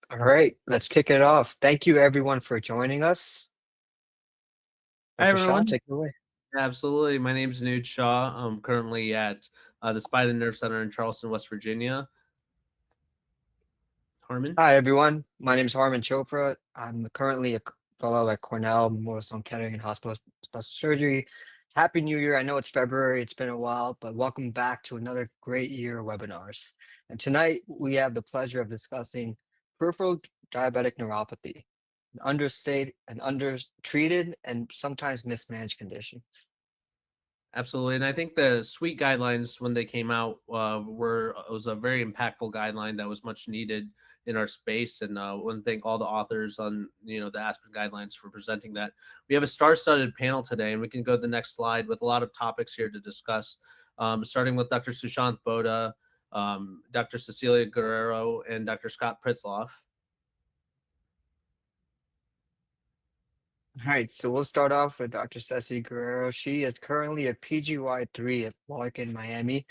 All right, let's kick it off. Thank you everyone for joining us. Hi, Dr. Shah, everyone. take it away. Absolutely. My name's Nude Shaw. I'm currently at the Spine and Nerve Center in Charleston, West Virginia. Harmon? Hi everyone, my name is Harman Chopra. I'm currently a fellow at Cornell Memorial Sloan Kettering Hospital of Special Surgery. Happy New Year. I know it's February, it's been a while, but welcome back to another great year of webinars. And tonight we have the pleasure of discussing peripheral diabetic neuropathy, an understated and undertreated and sometimes mismanaged condition. Absolutely. And I think the SWEET guidelines, when they came out, was a very impactful guideline that was much needed in our space. And I want to thank all the authors on the ASPN guidelines for presenting that. We have a star-studded panel today, and we can go to the next slide with a lot of topics here to discuss, starting with Dr. Sushant Boda, Dr. Cecilia Guerrero, and Dr. Scott Pritzloff. All right, so we'll start off with Dr. Ceci Guerrero. She is currently a PGY3 at Larkin, Miami,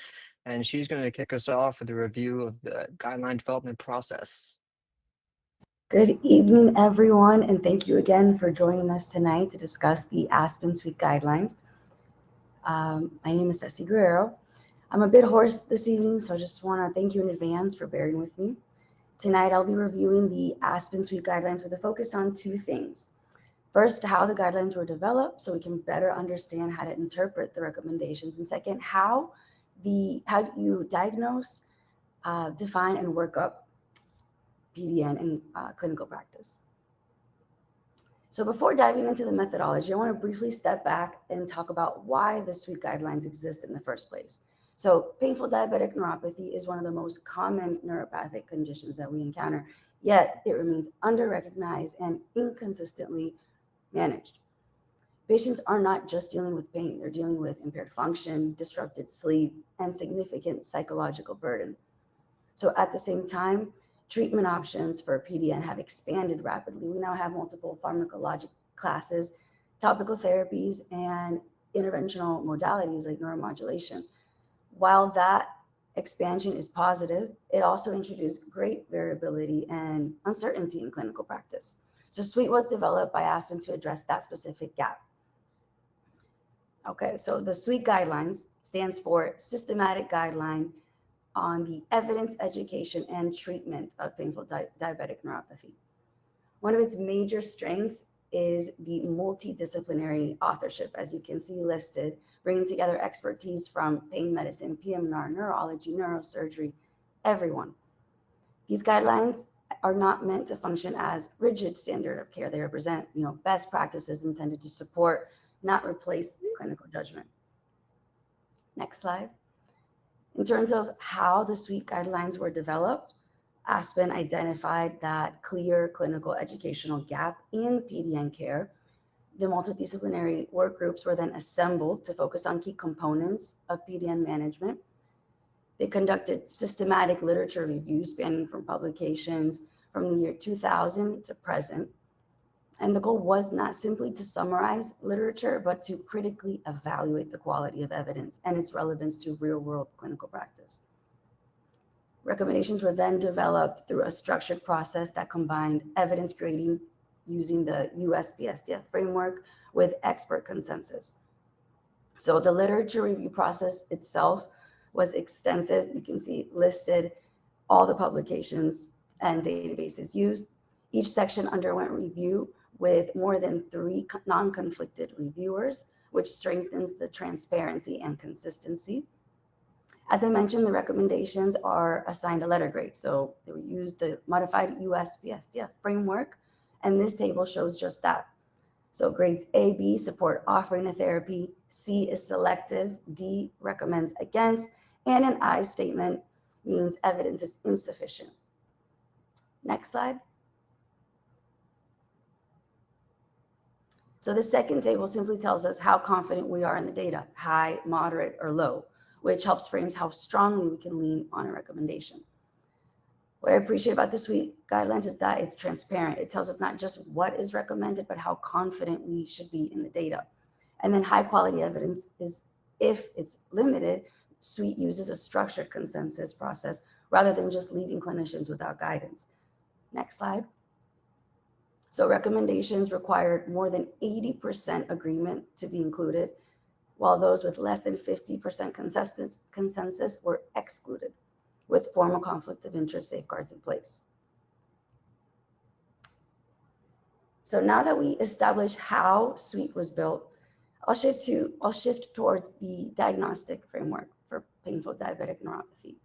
and she's going to kick us off with a review of the guideline development process. Good evening, everyone, and thank you again for joining us tonight to discuss the ASPN Suite Guidelines. My name is Ceci Guerrero. I'm a bit hoarse this evening, so I just want to thank you in advance for bearing with me. Tonight, I'll be reviewing the ASPN Suite Guidelines with a focus on two things. First, how the guidelines were developed so we can better understand how to interpret the recommendations. And second, how you diagnose, define, and work up PDN in clinical practice. So before diving into the methodology, I want to briefly step back and talk about why the SWEET guidelines exist in the first place. So painful diabetic neuropathy is one of the most common neuropathic conditions that we encounter, yet it remains under-recognized and inconsistently managed. Patients are not just dealing with pain, they're dealing with impaired function, disrupted sleep, and significant psychological burden. So at the same time, treatment options for PDN have expanded rapidly. We now have multiple pharmacologic classes, topical therapies, and interventional modalities like neuromodulation. While that expansion is positive, it also introduced great variability and uncertainty in clinical practice. So SWEET was developed by ASPN to address that specific gap. Okay, so the SWEET guidelines stands for Systematic Guideline on the Evidence, Education, and Treatment of Painful Diabetic Neuropathy. One of its major strengths is the multidisciplinary authorship, as you can see listed, bringing together expertise from pain medicine, PM&R, neurology, neurosurgery, everyone. These guidelines are not meant to function as rigid standard of care. They represent, best practices intended to support, not replace clinical judgment. Next slide. In terms of how the SWEET guidelines were developed, ASPN identified that clear clinical educational gap in PDN care. The multidisciplinary work groups were then assembled to focus on key components of PDN management. They conducted systematic literature reviews spanning from publications from the year 2000 to present. And the goal was not simply to summarize literature, but to critically evaluate the quality of evidence and its relevance to real-world clinical practice. Recommendations were then developed through a structured process that combined evidence grading using the USPSTF framework with expert consensus. So the literature review process itself was extensive. You can see listed all the publications and databases used. Each section underwent review with more than 3 non-conflicted reviewers, which strengthens the transparency and consistency. As I mentioned, the recommendations are assigned a letter grade. So they used the modified USPSTF framework, and this table shows just that. So grades A, B support offering a therapy, C is selective, D recommends against, and an I statement means evidence is insufficient. Next slide. So the second table simply tells us how confident we are in the data, high, moderate, or low, which helps frame how strongly we can lean on a recommendation. What I appreciate about the SWEET guidelines is that it's transparent. It tells us not just what is recommended, but how confident we should be in the data. And then high quality evidence is, if it's limited, SWEET uses a structured consensus process rather than just leaving clinicians without guidance. Next slide. So recommendations required more than 80% agreement to be included, while those with less than 50% consensus were excluded, with formal conflict of interest safeguards in place. So now that we established how SWEET was built, I'll shift towards the diagnostic framework for painful diabetic neuropathy.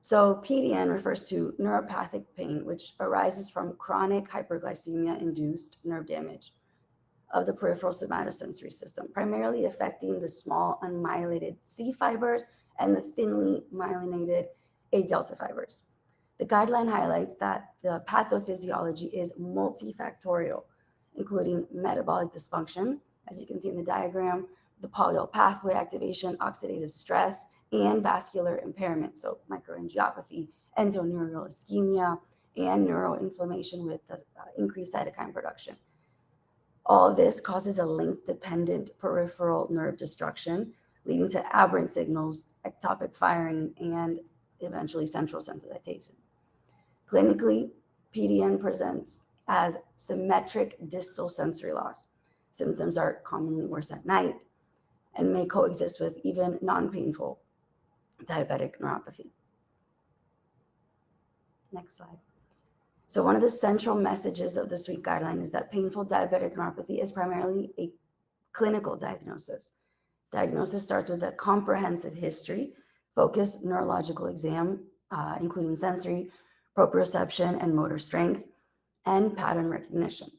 So PDN refers to neuropathic pain, which arises from chronic hyperglycemia-induced nerve damage of the peripheral somatosensory system, primarily affecting the small unmyelinated C fibers and the thinly myelinated A delta fibers. The guideline highlights that the pathophysiology is multifactorial, including metabolic dysfunction, as you can see in the diagram, the polyol pathway activation, oxidative stress, and vascular impairment, so microangiopathy, endoneural ischemia, and neuroinflammation with increased cytokine production. All this causes a link-dependent peripheral nerve destruction, leading to aberrant signals, ectopic firing, and eventually central sensitization. Clinically, PDN presents as symmetric distal sensory loss. Symptoms are commonly worse at night and may coexist with even non-painful diabetic neuropathy. Next slide. So one of the central messages of the SWEET guideline is that painful diabetic neuropathy is primarily a clinical diagnosis. Diagnosis starts with a comprehensive history, focused neurological exam, including sensory, proprioception, and motor strength, and pattern recognition.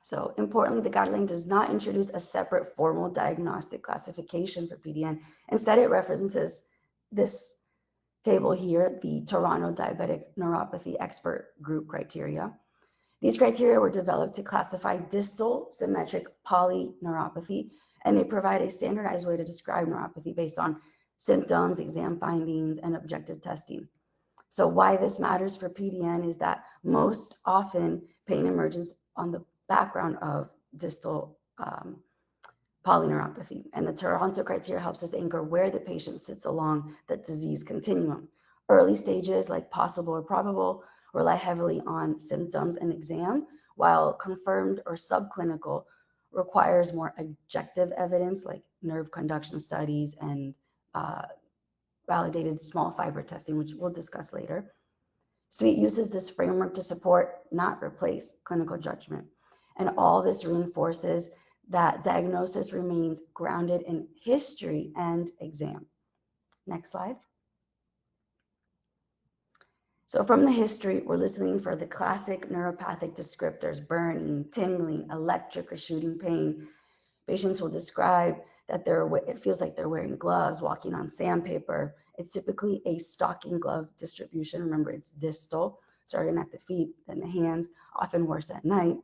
So importantly, the guideline does not introduce a separate formal diagnostic classification for PDN. Instead, it references this table here, the Toronto Diabetic Neuropathy Expert Group criteria. These criteria were developed to classify distal symmetric polyneuropathy, and they provide a standardized way to describe neuropathy based on symptoms, exam findings, and objective testing. So why this matters for PDN is that most often pain emerges on the background of distal polyneuropathy, and the Toronto criteria helps us anchor where the patient sits along the disease continuum. Early stages, like possible or probable, rely heavily on symptoms and exam, while confirmed or subclinical requires more objective evidence like nerve conduction studies and validated small fiber testing, which we'll discuss later. SWEET uses this framework to support, not replace, clinical judgment. And all this reinforces that diagnosis remains grounded in history and exam. Next slide. So from the history, we're listening for the classic neuropathic descriptors: burning, tingling, electric or shooting pain. Patients will describe that it feels like they're wearing gloves, walking on sandpaper. It's typically a stocking glove distribution. Remember, it's distal, starting at the feet, then the hands, often worse at night.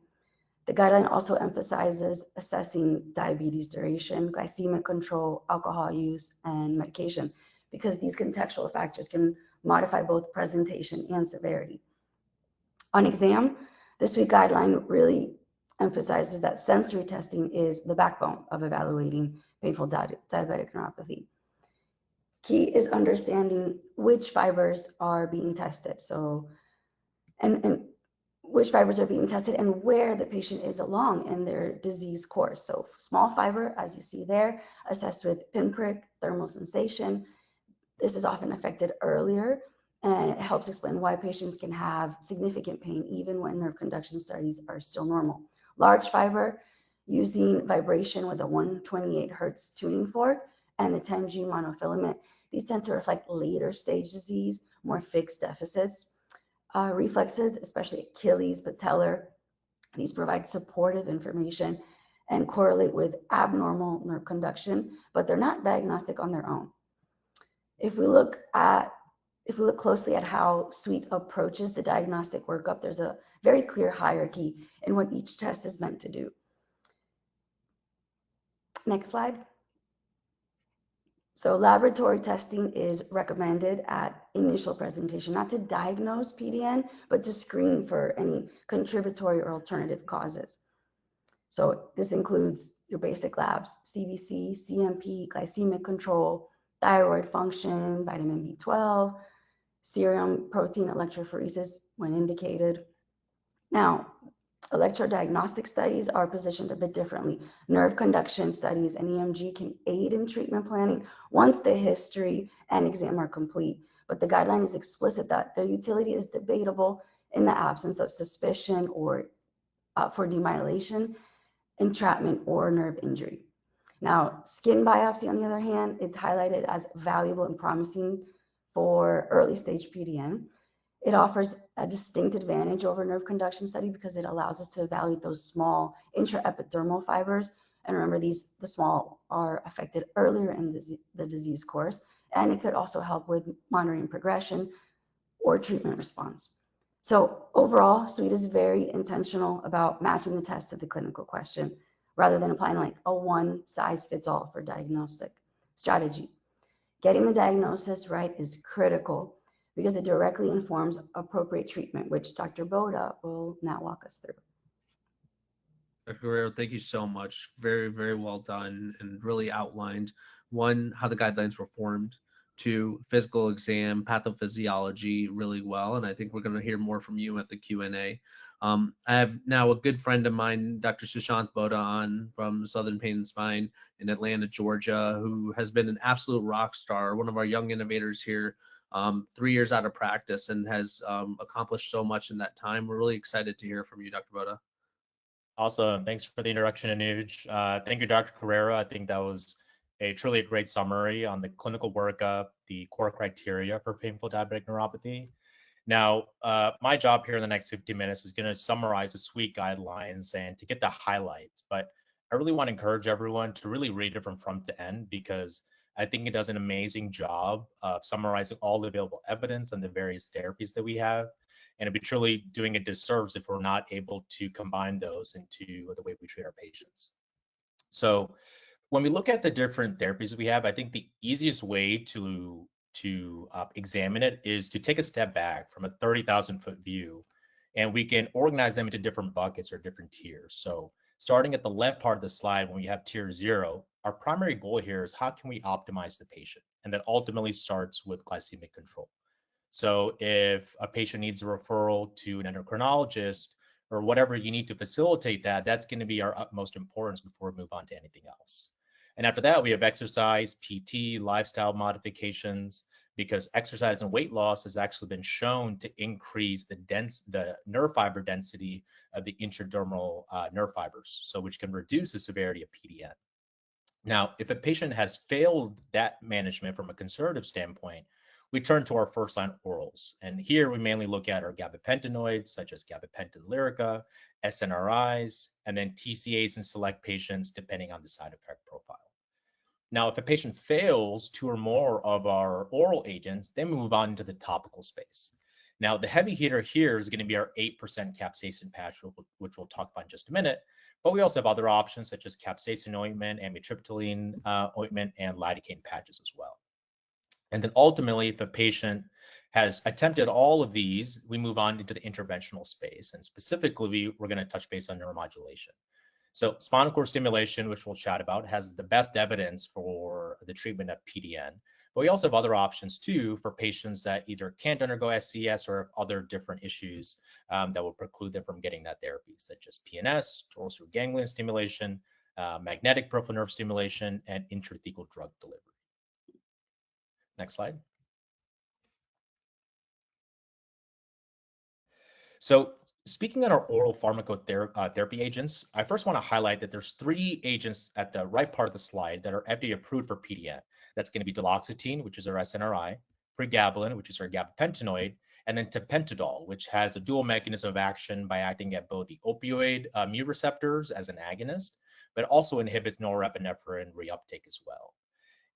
The guideline also emphasizes assessing diabetes duration, glycemic control, alcohol use, and medication, because these contextual factors can modify both presentation and severity. On exam, the SWEET guideline really emphasizes that sensory testing is the backbone of evaluating painful diabetic neuropathy. Key is understanding which fibers are being tested. So, and which fibers are being tested and where the patient is along in their disease course. So small fiber, as you see there, assessed with pinprick thermal sensation. This is often affected earlier, and it helps explain why patients can have significant pain even when nerve conduction studies are still normal. Large fiber, using vibration with a 128 Hertz tuning fork and the 10G monofilament, these tend to reflect later stage disease, more fixed deficits. Reflexes, especially Achilles, patellar, these provide supportive information and correlate with abnormal nerve conduction, but they're not diagnostic on their own. If we look closely at how SWEET approaches the diagnostic workup, there's a very clear hierarchy in what each test is meant to do. Next slide. So laboratory testing is recommended at initial presentation, not to diagnose PDN, but to screen for any contributory or alternative causes. So this includes your basic labs: CBC, CMP, glycemic control, thyroid function, vitamin B12, serum protein electrophoresis when indicated. Now, electrodiagnostic studies are positioned a bit differently. Nerve conduction studies and EMG can aid in treatment planning once the history and exam are complete. But the guideline is explicit that the utility is debatable in the absence of suspicion or for demyelation, entrapment, or nerve injury. Now, skin biopsy, on the other hand, it's highlighted as valuable and promising for early stage PDN. It offers a distinct advantage over nerve conduction study because it allows us to evaluate those small intraepidermal fibers. And remember, the small are affected earlier in the disease course. And it could also help with monitoring progression or treatment response. So overall, SWEET is very intentional about matching the test to the clinical question rather than applying like a one size fits all for diagnostic strategy. Getting the diagnosis right is critical because it directly informs appropriate treatment, which Dr. Boda will now walk us through. Dr. Guerrero, thank you so much. Very, very well done, and really outlined, one, how the guidelines were formed, two, physical exam, pathophysiology really well. And I think we're going to hear more from you at the Q&A. I have now a good friend of mine, Dr. Sushant Boda, on from Southern Pain and Spine in Atlanta, Georgia, who has been an absolute rock star, one of our young innovators here, 3 years out of practice, and has accomplished so much in that time. We're really excited to hear from you, Dr. Boda. Awesome. Thanks for the introduction, Anuj. Thank you, Dr. Carrera. I think that was truly a great summary on the clinical workup, the core criteria for painful diabetic neuropathy. Now, my job here in the next 15 minutes is going to summarize the SWEET guidelines and to get the highlights. But I really want to encourage everyone to really read it from front to end because I think it does an amazing job of summarizing all the available evidence and the various therapies that we have. And it'd be truly doing a disservice if we're not able to combine those into the way we treat our patients. So when we look at the different therapies that we have, I think the easiest way to examine it is to take a step back from a 30,000-foot view, and we can organize them into different buckets or different tiers. So starting at the left part of the slide, when we have tier 0, our primary goal here is how can we optimize the patient? And that ultimately starts with glycemic control. So if a patient needs a referral to an endocrinologist or whatever you need to facilitate that, that's going to be our utmost importance before we move on to anything else. And after that, we have exercise, PT, lifestyle modifications, because exercise and weight loss has actually been shown to increase the nerve fiber density of the intradermal nerve fibers, so which can reduce the severity of PDN. Now, if a patient has failed that management from a conservative standpoint, we turn to our first-line orals. And here we mainly look at our gabapentinoids, such as gabapentin Lyrica, SNRIs, and then TCAs in select patients, depending on the side effect profile. Now, if a patient fails 2 or more of our oral agents, then we move on into the topical space. Now, the heavy hitter here is going to be our 8% capsaicin patch, which we'll talk about in just a minute. But we also have other options, such as capsaicin ointment, amitriptyline ointment, and lidocaine patches as well. And then ultimately, if a patient has attempted all of these, we move on into the interventional space. And specifically, we're going to touch base on neuromodulation. So spinal cord stimulation, which we'll chat about, has the best evidence for the treatment of PDN. But we also have other options too for patients that either can't undergo SCS or have other different issues that will preclude them from getting that therapy, such as PNS, dorsal ganglion stimulation, magnetic peripheral nerve stimulation, and intrathecal drug delivery. Next slide. So speaking on our oral pharmacotherapy agents, I first want to highlight that there's 3 agents at the right part of the slide that are FDA approved for PDN. That's going to be duloxetine, which is our SNRI, pregabalin, which is our gabapentinoid, and then tapentadol, which has a dual mechanism of action by acting at both the opioid mu receptors as an agonist, but also inhibits norepinephrine reuptake as well.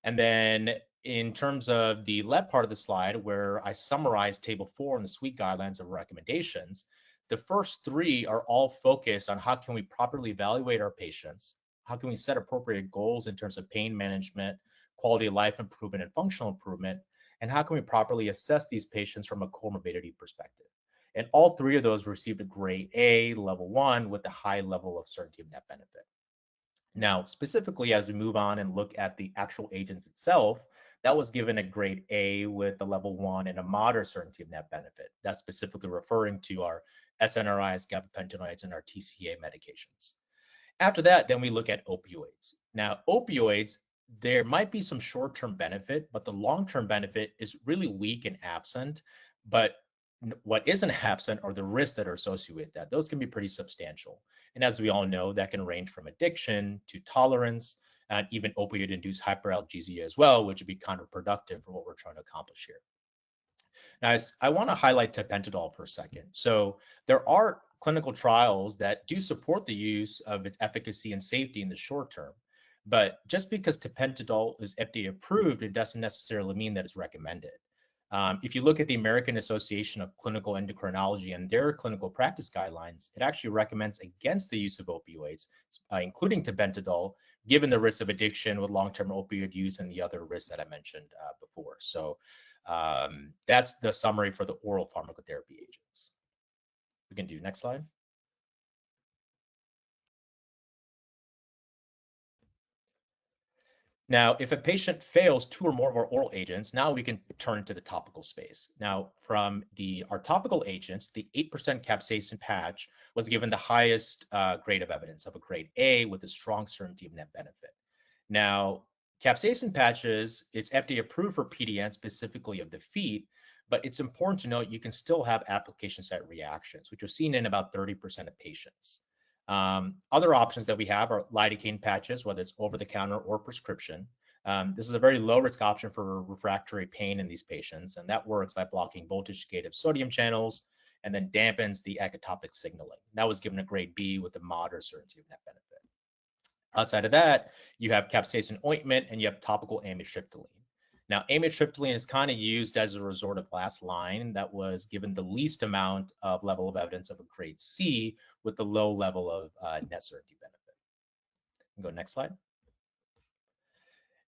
And then in terms of the left part of the slide, where I summarize table 4 in the SWEET guidelines of recommendations, the first 3 are all focused on how can we properly evaluate our patients, how can we set appropriate goals in terms of pain management, quality of life improvement, and functional improvement, and how can we properly assess these patients from a comorbidity perspective. And all 3 of those received a grade A, level 1, with a high level of certainty of net benefit. Now, specifically, as we move on and look at the actual agents itself, that was given a grade A with a level 1 and a moderate certainty of net benefit. That's specifically referring to our SNRIs, gabapentinoids, and our TCA medications. After that, then we look at opioids. Now, opioids, there might be some short-term benefit, but the long-term benefit is really weak and absent. But what isn't absent are the risks that are associated with that. Those can be pretty substantial. And as we all know, that can range from addiction to tolerance, and even opioid-induced hyperalgesia as well, which would be counterproductive for what we're trying to accomplish here. Now, I want to highlight tapentadol for a second. So there are clinical trials that do support the use of its efficacy and safety in the short term. But just because tapentadol is FDA approved, it doesn't necessarily mean that it's recommended. If you look at the American Association of Clinical Endocrinology and their clinical practice guidelines, it actually recommends against the use of opioids, including tapentadol, given the risk of addiction with long-term opioid use and the other risks that I mentioned before. So that's the summary for the oral pharmacotherapy agents. We can do next slide. Now, if a patient fails 2 or more of our oral agents, now we can turn to the topical space. Now, from our topical agents, the 8% capsaicin patch was given the highest grade of evidence of a grade A with a strong certainty of net benefit. Now, capsaicin patches, it's FDA approved for PDN, specifically of the feet, but it's important to note you can still have application site reactions, which are seen in about 30% of patients. Other options that we have are lidocaine patches, whether it's over the counter or prescription. This is a very low risk option for refractory pain in these patients, and that works by blocking voltage gated sodium channels and then dampens the agotopic signaling. That was given a grade B with a moderate certainty of net benefit. Outside of that, you have capsaicin ointment and you have topical amitriptyline. Now, amitriptyline is kind of used as a resortive last line that was given the least amount of level of evidence of a grade C with the low level of net certainty benefit. Go next slide.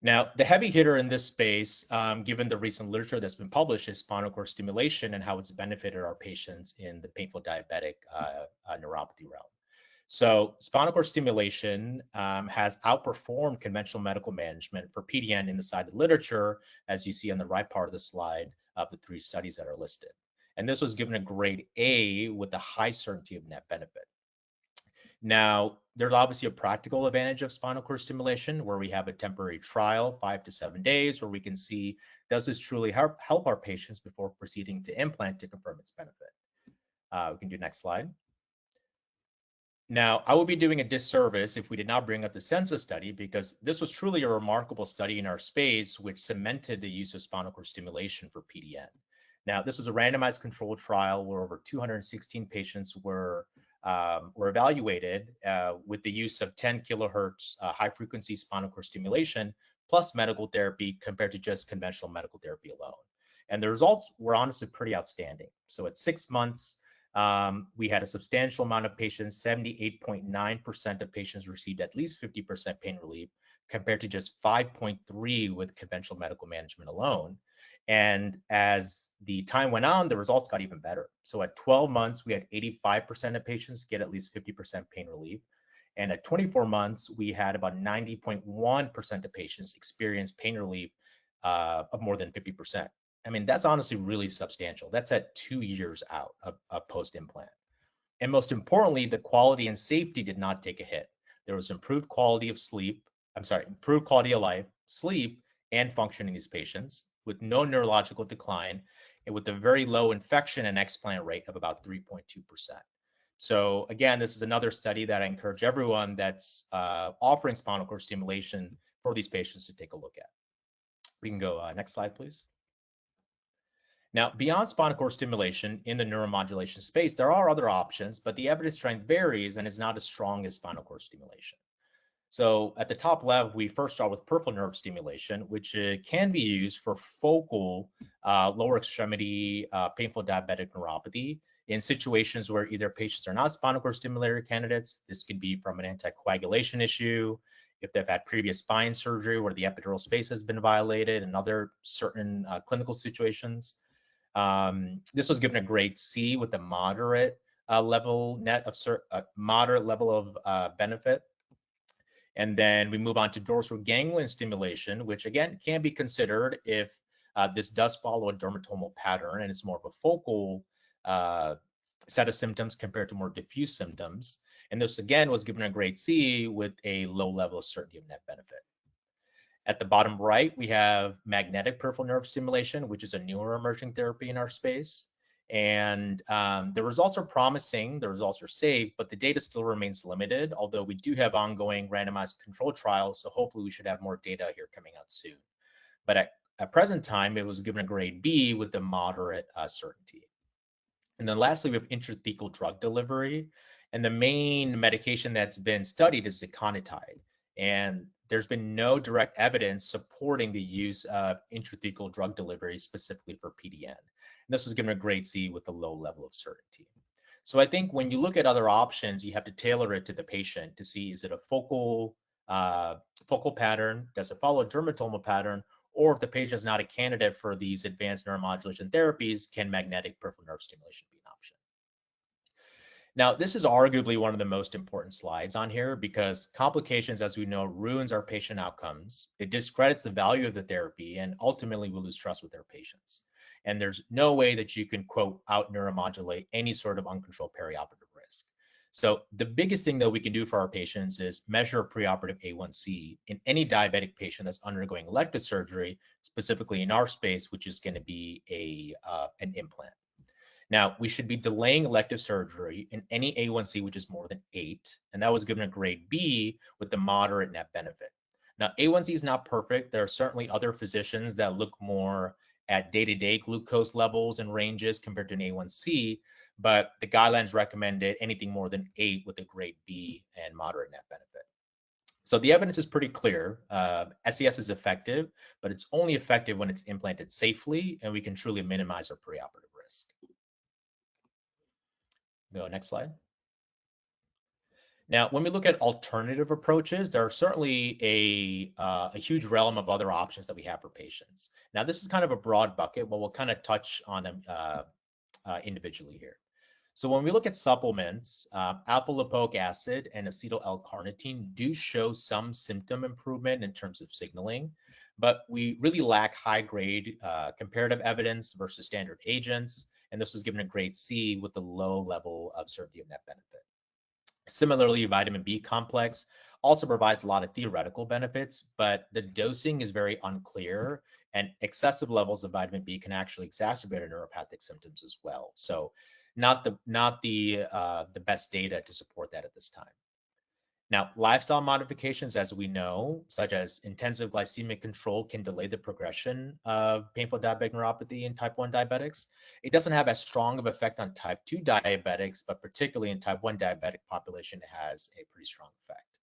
Now, the heavy hitter in this space, given the recent literature that's been published, is spinal cord stimulation and how it's benefited our patients in the painful diabetic neuropathy realm. So spinal cord stimulation has outperformed conventional medical management for PDN in the cited literature, as you see on the right part of the slide of the 3 studies that are listed. And this was given a grade A with a high certainty of net benefit. Now, there's obviously a practical advantage of spinal cord stimulation where we have a temporary trial, 5 to 7 days, where we can see, does this truly help our patients before proceeding to implant to confirm its benefit? We can do next slide. Now, I would be doing a disservice if we did not bring up the Sensa study, because this was truly a remarkable study in our space, which cemented the use of spinal cord stimulation for PDN. Now, this was a randomized controlled trial where over 216 patients were evaluated with the use of 10 kilohertz high-frequency spinal cord stimulation plus medical therapy compared to just conventional medical therapy alone. And the results were honestly pretty outstanding. So at 6 months, we had a substantial amount of patients, 78.9% of patients received at least 50% pain relief, compared to just 5.3% with conventional medical management alone. And as the time went on, the results got even better. So at 12 months, we had 85% of patients get at least 50% pain relief. And at 24 months, we had about 90.1% of patients experience pain relief of more than 50%. I mean, that's honestly really substantial. That's at 2 years out of post-implant. And most importantly, the quality and safety did not take a hit. There was improved quality of life, sleep, and function in these patients with no neurological decline and with a very low infection and explant rate of about 3.2%. So again, this is another study that I encourage everyone that's offering spinal cord stimulation for these patients to take a look at. We can go next slide, please. Now, beyond spinal cord stimulation in the neuromodulation space, there are other options, but the evidence strength varies and is not as strong as spinal cord stimulation. So at the top left, we first start with peripheral nerve stimulation, which can be used for focal lower extremity painful diabetic neuropathy in situations where either patients are not spinal cord stimulator candidates. This could be from an anticoagulation issue, if they've had previous spine surgery where the epidural space has been violated, and other certain clinical situations. This was given a grade C with a moderate level of benefit. And then we move on to dorsal ganglion stimulation, which again can be considered if this does follow a dermatomal pattern and it's more of a focal set of symptoms compared to more diffuse symptoms. And this again was given a grade C with a low level of certainty of net benefit. At the bottom right, we have magnetic peripheral nerve stimulation, which is a newer emerging therapy in our space. And the results are promising, the results are safe, but the data still remains limited, although we do have ongoing randomized control trials, so hopefully we should have more data here coming out soon. But at present time, it was given a grade B with a moderate certainty. And then lastly, we have intrathecal drug delivery. And the main medication that's been studied is ziconotide. And there's been no direct evidence supporting the use of intrathecal drug delivery specifically for PDN. And this was given a grade C with a low level of certainty. So I think when you look at other options, you have to tailor it to the patient to see, is it a focal pattern? Does it follow a dermatomal pattern? Or if the patient is not a candidate for these advanced neuromodulation therapies, can magnetic peripheral nerve stimulation be an option? Now, this is arguably one of the most important slides on here because complications, as we know, ruins our patient outcomes. It discredits the value of the therapy and ultimately will lose trust with their patients. And there's no way that you can, quote, out neuromodulate any sort of uncontrolled perioperative risk. So the biggest thing that we can do for our patients is measure preoperative A1C in any diabetic patient that's undergoing elective surgery, specifically in our space, which is going to be an implant. Now, we should be delaying elective surgery in any A1C which is more than 8, and that was given a grade B with the moderate net benefit. Now, A1C is not perfect. There are certainly other physicians that look more at day-to-day glucose levels and ranges compared to an A1C, but the guidelines recommended anything more than 8 with a grade B and moderate net benefit. So the evidence is pretty clear. SES is effective, but it's only effective when it's implanted safely and we can truly minimize our preoperative risk. Go next slide. Now, when we look at alternative approaches, there are certainly a huge realm of other options that we have for patients. Now, this is kind of a broad bucket, but we'll kind of touch on them individually here. So when we look at supplements, alpha-lipoic acid and acetyl L-carnitine do show some symptom improvement in terms of signaling, but we really lack high-grade comparative evidence versus standard agents, and this was given a grade C with a low level of certainty of net benefit. Similarly, vitamin B complex also provides a lot of theoretical benefits, but the dosing is very unclear, and excessive levels of vitamin B can actually exacerbate our neuropathic symptoms as well. So not the best data to support that at this time. Now, lifestyle modifications, as we know, such as intensive glycemic control, can delay the progression of painful diabetic neuropathy in type 1 diabetics. It doesn't have as strong of effect on type 2 diabetics, but particularly in type 1 diabetic population, it has a pretty strong effect.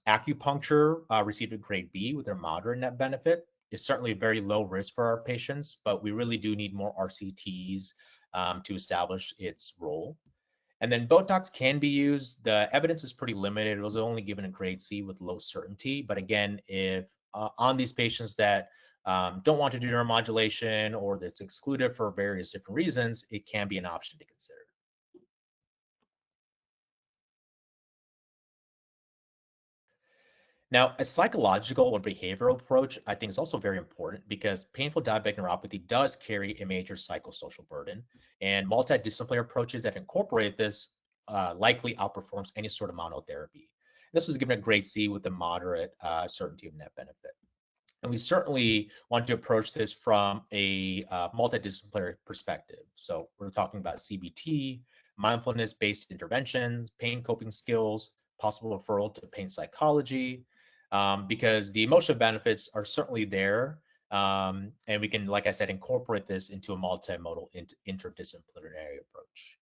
Acupuncture received a grade B with their moderate net benefit. It's certainly very low risk for our patients, but we really do need more RCTs to establish its role. And then Botox can be used. The evidence is pretty limited. It was only given a grade C with low certainty. But again, if on these patients that don't want to do neuromodulation or that's excluded for various different reasons, it can be an option to consider. Now, a psychological or behavioral approach, I think, is also very important because painful diabetic neuropathy does carry a major psychosocial burden, and multidisciplinary approaches that incorporate this likely outperforms any sort of monotherapy. This was given a grade C with a moderate certainty of net benefit. And we certainly want to approach this from a multidisciplinary perspective. So we're talking about CBT, mindfulness-based interventions, pain coping skills, possible referral to pain psychology, because the emotional benefits are certainly there. And we can, like I said, incorporate this into a multimodal interdisciplinary approach.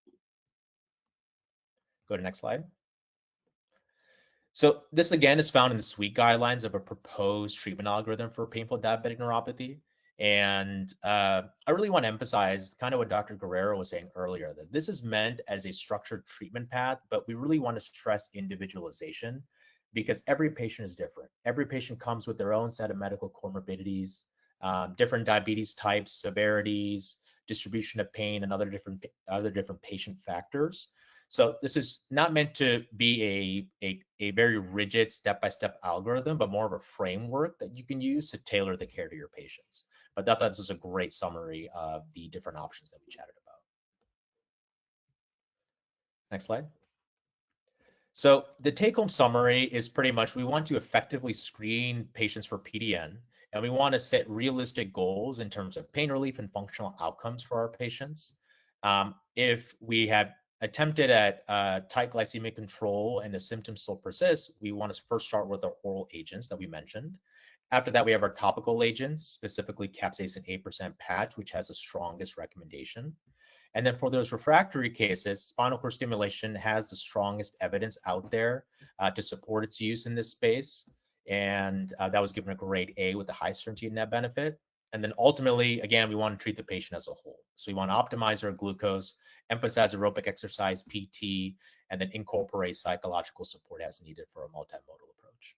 Go to next slide. So this again is found in the SWEET guidelines of a proposed treatment algorithm for painful diabetic neuropathy. And I really want to emphasize kind of what Dr. Guerrero was saying earlier, that this is meant as a structured treatment path, but we really want to stress individualization because every patient is different. Every patient comes with their own set of medical comorbidities, different diabetes types, severities, distribution of pain, and other different patient factors. So this is not meant to be a very rigid step-by-step algorithm, but more of a framework that you can use to tailor the care to your patients. But that this is a great summary of the different options that we chatted about. Next slide. So the take-home summary is pretty much we want to effectively screen patients for PDN, and we want to set realistic goals in terms of pain relief and functional outcomes for our patients. If we have attempted at tight glycemic control and the symptoms still persist, we want to first start with our oral agents that we mentioned. After that, we have our topical agents, specifically capsaicin 8% patch, which has the strongest recommendation. And then for those refractory cases, spinal cord stimulation has the strongest evidence out there to support its use in this space. And that was given a grade A with a high certainty of net benefit. And then ultimately, again, we want to treat the patient as a whole. So we want to optimize our glucose, emphasize aerobic exercise, PT, and then incorporate psychological support as needed for a multimodal approach.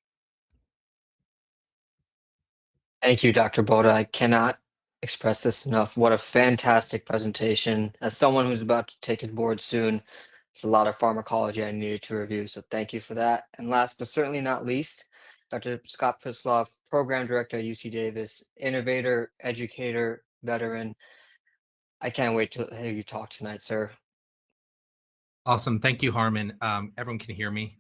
Thank you, Dr. Boda. I cannot express this enough. What a fantastic presentation. As someone who's about to take his board soon, it's a lot of pharmacology I needed to review, so thank you for that. And last but certainly not least, Dr. Scott Prisloff, Program Director at UC Davis, innovator, educator, veteran. I can't wait to hear you talk tonight, sir. Awesome. Thank you, Harmon. Everyone can hear me?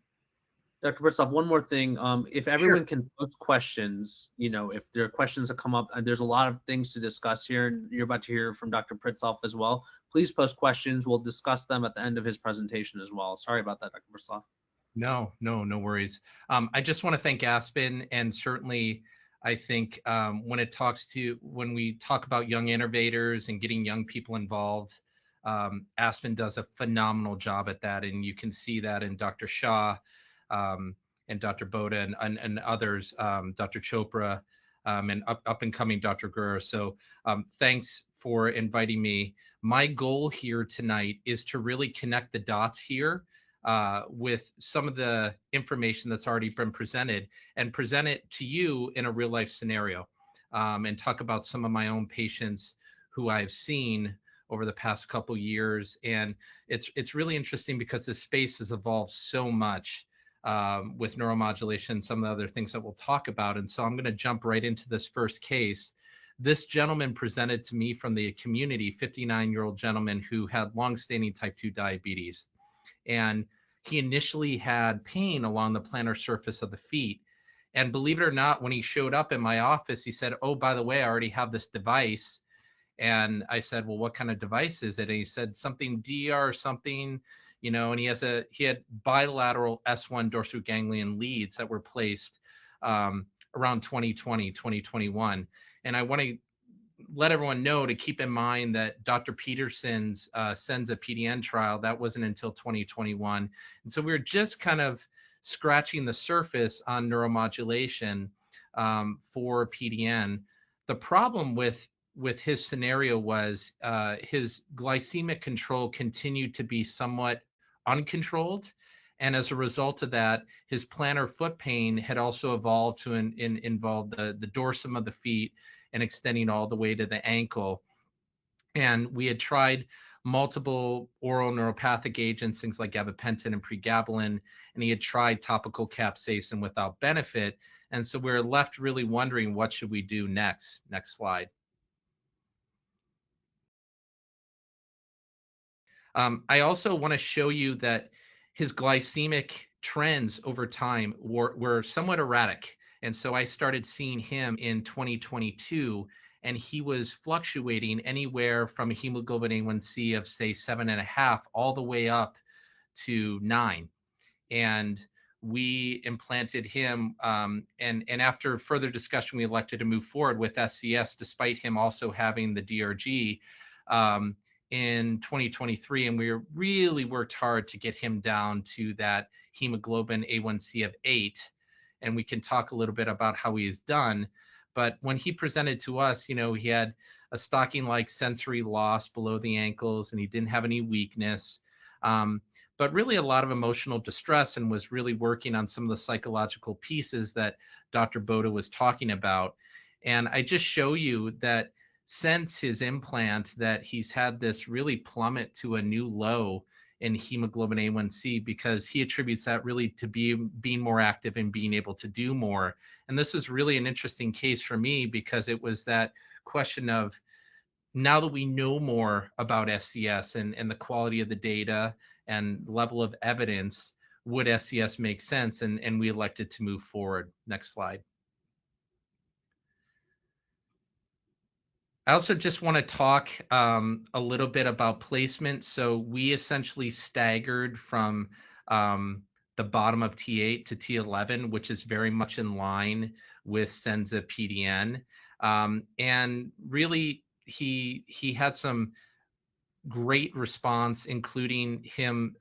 Dr. Britzloff, one more thing. If everyone can post questions, if there are questions that come up, and there's a lot of things to discuss here, and you're about to hear from Dr. Pritzloff as well, please post questions. We'll discuss them at the end of his presentation as well. Sorry about that, Dr. Pritzloff. No worries. I just want to thank Aspen, and certainly I think when we talk about young innovators and getting young people involved, Aspen does a phenomenal job at that, and you can see that in Dr. Shah, and Dr. Boda and others, Dr. Chopra, and up and coming Dr. Gurr. So thanks for inviting me. My goal here tonight is to really connect the dots here with some of the information that's already been presented and present it to you in a real life scenario, and talk about some of my own patients who I've seen over the past couple years. And it's really interesting because this space has evolved so much with neuromodulation, some of the other things that we'll talk about. And so I'm going to jump right into this first case. This gentleman presented to me from the community, 59-year-old gentleman who had longstanding type 2 diabetes. And he initially had pain along the plantar surface of the feet. And believe it or not, when he showed up in my office, he said, "Oh, by the way, I already have this device." And I said, "Well, what kind of device is it?" And he said something DR something, and he had bilateral S1 dorsal ganglion leads that were placed around 2020, 2021. And I want to let everyone know to keep in mind that Dr. Peterson's Senza PDN trial, that wasn't until 2021. And so we were just kind of scratching the surface on neuromodulation for PDN. The problem with his scenario was his glycemic control continued to be somewhat uncontrolled. And as a result of that, his plantar foot pain had also evolved to involve the dorsum of the feet and extending all the way to the ankle. And we had tried multiple oral neuropathic agents, things like gabapentin and pregabalin, and he had tried topical capsaicin without benefit. And so we're left really wondering, what should we do next? Next slide. I also want to show you that his glycemic trends over time were somewhat erratic. And so I started seeing him in 2022, and he was fluctuating anywhere from a hemoglobin A1C of, say, 7.5 all the way up to 9. And we implanted him, and after further discussion, we elected to move forward with SCS, despite him also having the DRG in 2023. And we really worked hard to get him down to that hemoglobin A1C of 8. And we can talk a little bit about how he is done. But when he presented to us, he had a stocking-like sensory loss below the ankles, and he didn't have any weakness, but really a lot of emotional distress, and was really working on some of the psychological pieces that Dr. Boda was talking about. And I just show you that since his implant, that he's had this really plummet to a new low in hemoglobin A1C, because he attributes that really to being more active and being able to do more. And this is really an interesting case for me, because it was that question of, now that we know more about SCS and the quality of the data and level of evidence, would SCS make sense? And we elected to move forward. Next slide. I also just want to talk a little bit about placement. So we essentially staggered from the bottom of T8 to T11, which is very much in line with Senza PDN. And really, he had some great response, including him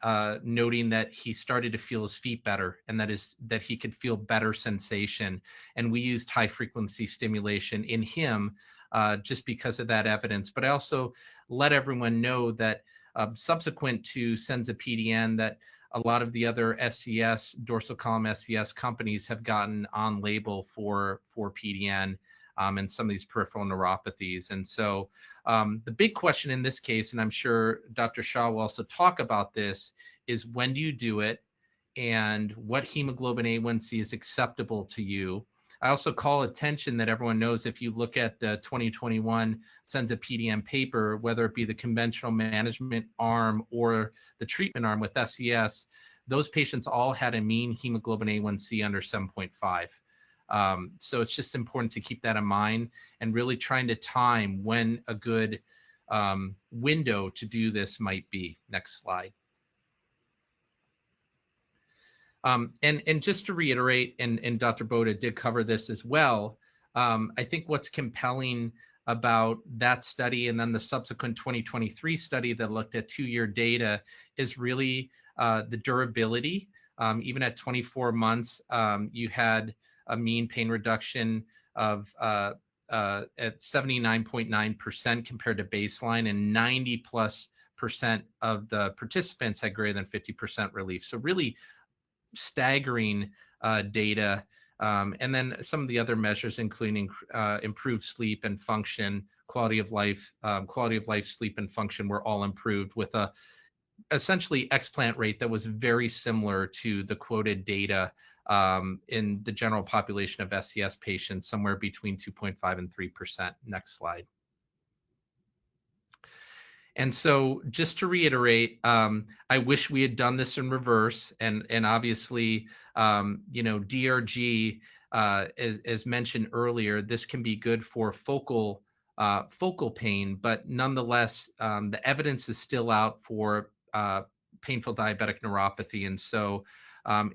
noting that he started to feel his feet better, and that he could feel better sensation. And we used high frequency stimulation in him just because of that evidence. But I also let everyone know that subsequent to Senza PDN, that a lot of the other SCS, dorsal column SCS companies have gotten on label for PDN and some of these peripheral neuropathies. And so the big question in this case, and I'm sure Dr. Shah will also talk about this, is when do you do it, and what hemoglobin A1C is acceptable to you? I also call attention that everyone knows, if you look at the 2021 Senza PDN paper, whether it be the conventional management arm or the treatment arm with SCS, those patients all had a mean hemoglobin A1C under 7.5. So it's just important to keep that in mind, and really trying to time when a good window to do this might be. Next slide. And just to reiterate, and Dr. Boda did cover this as well, I think what's compelling about that study and then the subsequent 2023 study that looked at 2-year data is really the durability. Even at 24 months, you had a mean pain reduction of at 79.9% compared to baseline, and 90+% of the participants had greater than 50% relief. So really staggering data. And then some of the other measures, including improved sleep and function, quality of life, sleep and function, were all improved with a essentially explant rate that was very similar to the quoted data in the general population of SCS patients, somewhere between 2.5 and 3%. Next slide. And so just to reiterate, I wish we had done this in reverse. And obviously, DRG, as mentioned earlier, this can be good for focal pain, but nonetheless, the evidence is still out for painful diabetic neuropathy. And so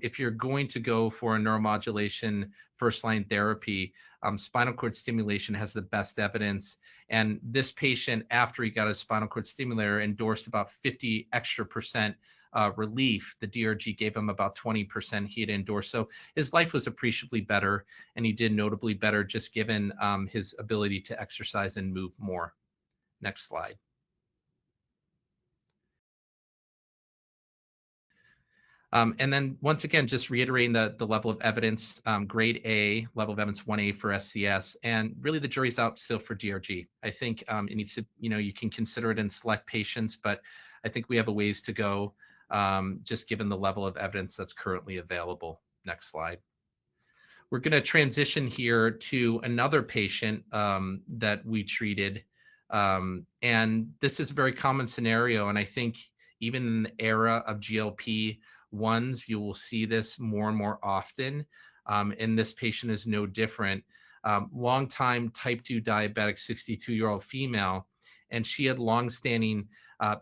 if you're going to go for a neuromodulation first-line therapy, spinal cord stimulation has the best evidence. And this patient, after he got a spinal cord stimulator, endorsed about 50 extra percent relief. The DRG gave him about 20% he had endorsed. So his life was appreciably better, and he did notably better just given his ability to exercise and move more. Next slide. And then once again, just reiterating the level of evidence, grade A, level of evidence 1A for SCS, and really the jury's out still for DRG. I think it needs to, you can consider it in select patients, but I think we have a ways to go just given the level of evidence that's currently available. Next slide. We're going to transition here to another patient that we treated. And this is a very common scenario. And I think even in the era of GLP-1s, you will see this more and more often. And this patient is no different. Longtime type 2 diabetic 62-year-old female, and she had longstanding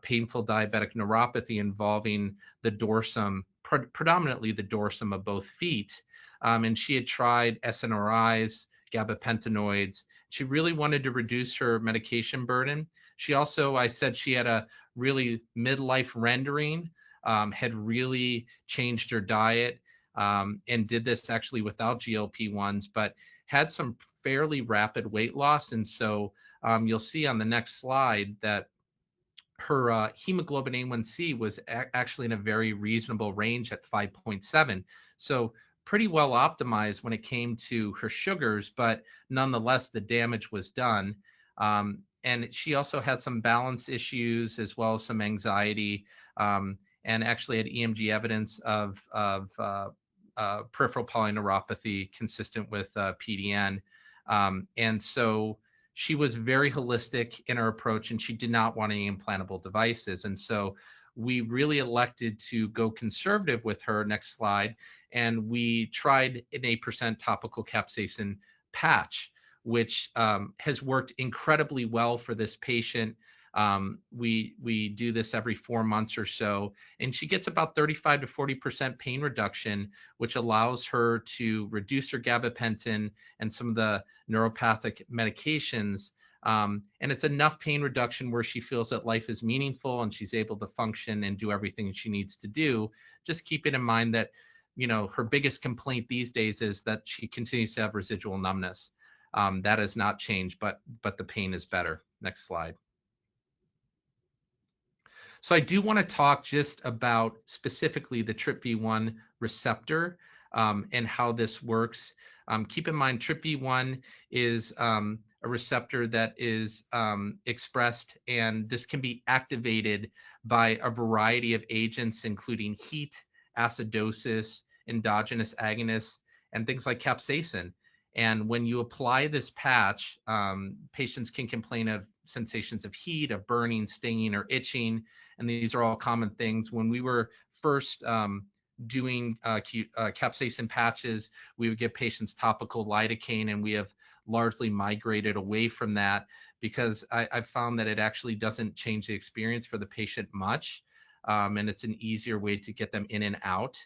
painful diabetic neuropathy involving the dorsum, predominantly the dorsum of both feet. And she had tried SNRIs, gabapentinoids. She really wanted to reduce her medication burden. She also, I said she had a really midlife rendering, had really changed her diet, and did this actually without GLP-1s, but had some fairly rapid weight loss. And so you'll see on the next slide that her hemoglobin A1C was actually in a very reasonable range at 5.7. So pretty well optimized when it came to her sugars, but nonetheless, the damage was done. And she also had some balance issues as well as some anxiety. and actually had EMG evidence of peripheral polyneuropathy consistent with PDN. And so she was very holistic in her approach, and she did not want any implantable devices. And so we really elected to go conservative with her. Next slide. And we tried an 8% topical capsaicin patch, which has worked incredibly well for this patient. We do this every 4 months or so, and she gets about 35 to 40% pain reduction, which allows her to reduce her gabapentin and some of the neuropathic medications. And it's enough pain reduction where she feels that life is meaningful and she's able to function and do everything she needs to do. Just keeping in mind that, you know, her biggest complaint these days is that she continues to have residual numbness. That has not changed, but the pain is better. Next slide. So I do want to talk just about specifically the TRPV1 receptor and how this works. Keep in mind, TRPV1 is a receptor that is expressed, and this can be activated by a variety of agents, including heat, acidosis, endogenous agonists, and things like capsaicin. And when you apply this patch, patients can complain of sensations of heat, of burning, stinging, or itching. And these are all common things. When we were first doing capsaicin patches, we would give patients topical lidocaine, and we have largely migrated away from that because I've found that it actually doesn't change the experience for the patient much. And it's an easier way to get them in and out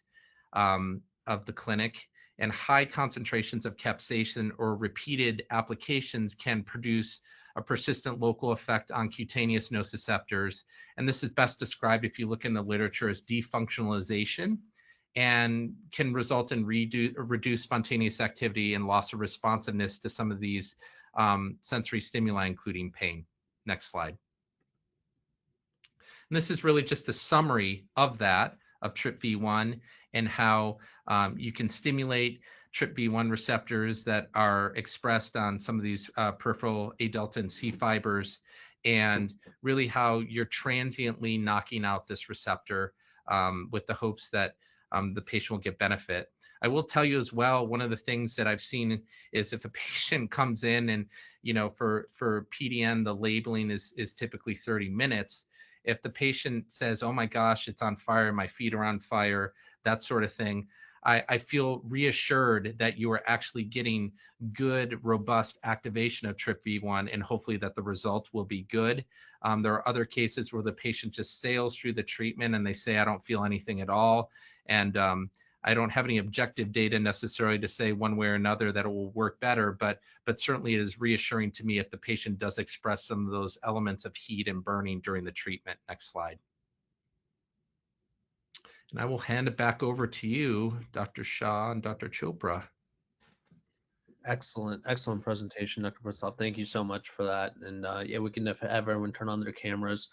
of the clinic. And high concentrations of capsaicin or repeated applications can produce a persistent local effect on cutaneous nociceptors. And this is best described, if you look in the literature, as defunctionalization, and can result in reduced spontaneous activity and loss of responsiveness to some of these sensory stimuli, including pain. Next slide. And this is really just a summary of that, of TRPV1, and how you can stimulate TRPV1 receptors that are expressed on some of these peripheral A delta and C fibers, and really how you're transiently knocking out this receptor with the hopes that the patient will get benefit. I will tell you as well, one of the things that I've seen is if a patient comes in and, you know, for PDN, the labeling is typically 30 minutes. If the patient says, oh my gosh, it's on fire, my feet are on fire, that sort of thing, I feel reassured that you are actually getting good, robust activation of TRPV1, and hopefully that the result will be good. There are other cases where the patient just sails through the treatment and they say, I don't feel anything at all. And I don't have any objective data necessarily to say one way or another that it will work better, but certainly it is reassuring to me if the patient does express some of those elements of heat and burning during the treatment. Next slide. And I will hand it back over to you, Dr. Shah and Dr. Chopra. Excellent presentation, Dr. Prasath. Thank you so much for that. And yeah, we can have everyone turn on their cameras.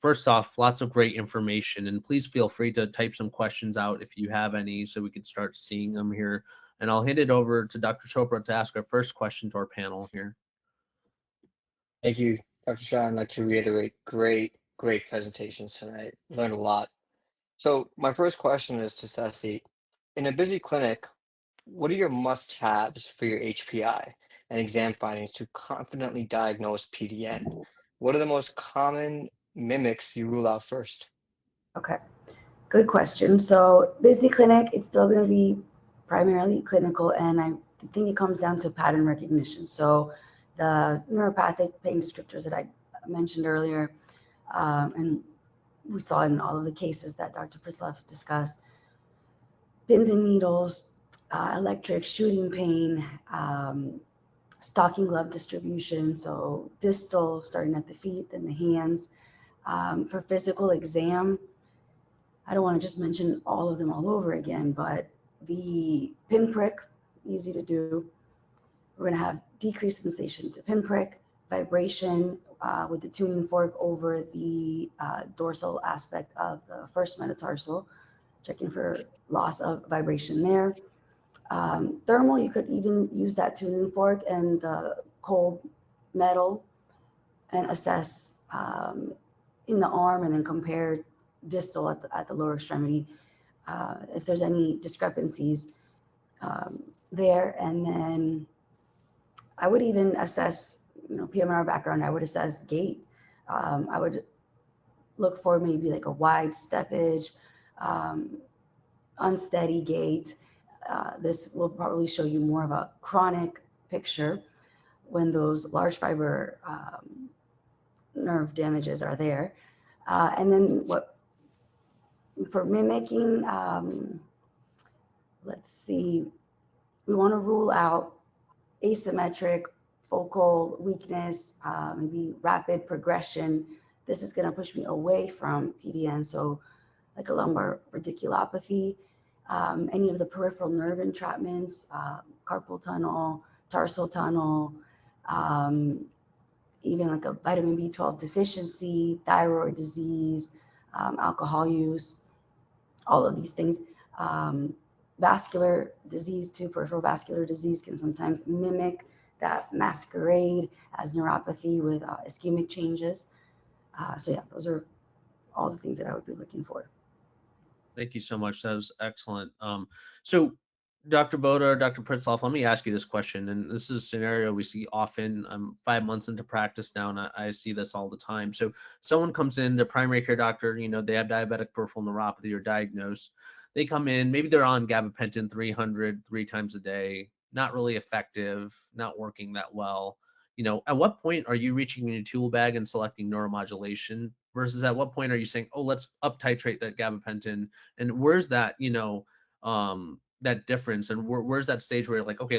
First off, lots of great information, and please feel free to type some questions out if you have any, so we can start seeing them here. And I'll hand it over to Dr. Chopra to ask our first question to our panel here. Thank you, Dr. Shah. I'd like to reiterate, great presentations tonight. Learned a lot. So my first question is to Ceci. In a busy clinic, what are your must-haves for your HPI and exam findings to confidently diagnose PDN? What are the most common mimics you rule out first? Okay, good question. So busy clinic, it's still going to be primarily clinical, and I think it comes down to pattern recognition. So the neuropathic pain descriptors that I mentioned earlier, and we saw in all of the cases that Dr. Prasath discussed, pins and needles, electric shooting pain, stocking glove distribution, so distal starting at the feet, then the hands. For physical exam, I don't want to just mention all of them all over again, but the pinprick, easy to do. We're going to have decreased sensation to pinprick, vibration with the tuning fork over the dorsal aspect of the first metatarsal, checking for loss of vibration there. Thermal, you could even use that tuning fork and the cold metal and assess in the arm, and then compare distal at the lower extremity, if there's any discrepancies there. And then I would even assess, PM&R background, I would assess gait. I would look for maybe like a wide steppage, unsteady gait. This will probably show you more of a chronic picture when those large fiber nerve damages are there. And then for mimicking, let's see, we want to rule out asymmetric focal weakness, maybe rapid progression. This is going to push me away from PDN, so like a lumbar radiculopathy, any of the peripheral nerve entrapments, carpal tunnel, tarsal tunnel, even like a vitamin B12 deficiency, thyroid disease, alcohol use, all of these things. Vascular disease too, peripheral vascular disease can sometimes mimic that masquerade as neuropathy with ischemic changes. So yeah, those are all the things that I would be looking for. Thank you so much. That was excellent. So Dr. Boda, Dr. Pritzloff, let me ask you this question. And this is a scenario we see often. I'm 5 months into practice now, and I see this all the time. So someone comes in, their primary care doctor, they have diabetic peripheral neuropathy or diagnosed. They come in, maybe they're on gabapentin 300 3 times a day, not really effective, not working that well. At what point are you reaching in your tool bag and selecting neuromodulation versus at what point are you saying, oh, let's up titrate that gabapentin? And where's that, that difference, and where's that stage where you're like, okay,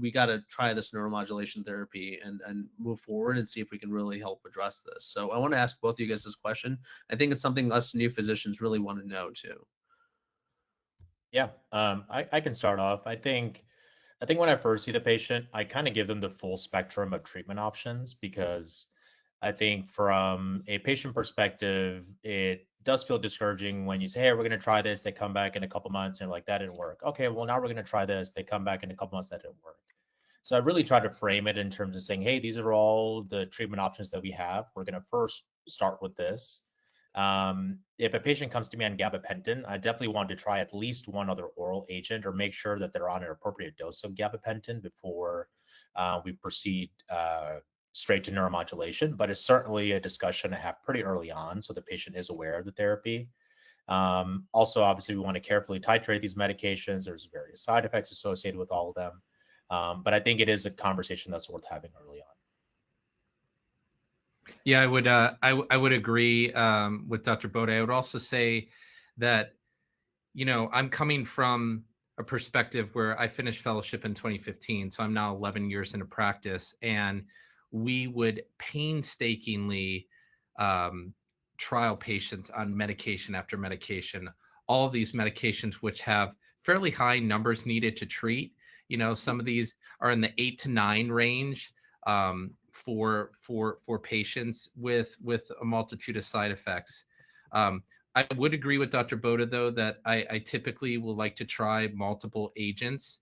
we got to try this neuromodulation therapy and move forward and see if we can really help address this. So I want to ask both of you guys this question. I think it's something us new physicians really want to know too. Yeah, I can start off. I think when I first see the patient, I kind of give them the full spectrum of treatment options, because I think from a patient perspective, it does feel discouraging when you say, hey, we're going to try this. They come back in a couple months and like, that didn't work. Okay, well, now we're going to try this. They come back in a couple months, that didn't work. So I really try to frame it in terms of saying, hey, these are all the treatment options that we have. We're going to first start with this. If a patient comes to me on gabapentin, I definitely want to try at least one other oral agent or make sure that they're on an appropriate dose of gabapentin before we proceed straight to neuromodulation. But it's certainly a discussion to have pretty early on so the patient is aware of the therapy. Also, obviously, we want to carefully titrate these medications. There's various side effects associated with all of them. But I think it is a conversation that's worth having early on. Yeah, I would agree with Dr. Bode. I would also say that, I'm coming from a perspective where I finished fellowship in 2015, so I'm now 11 years into practice, and we would painstakingly trial patients on medication after medication, all of these medications which have fairly high numbers needed to treat. Some of these are in the 8 to 9 range. For patients with a multitude of side effects. I would agree with Dr. Boda, though, that I typically will like to try multiple agents.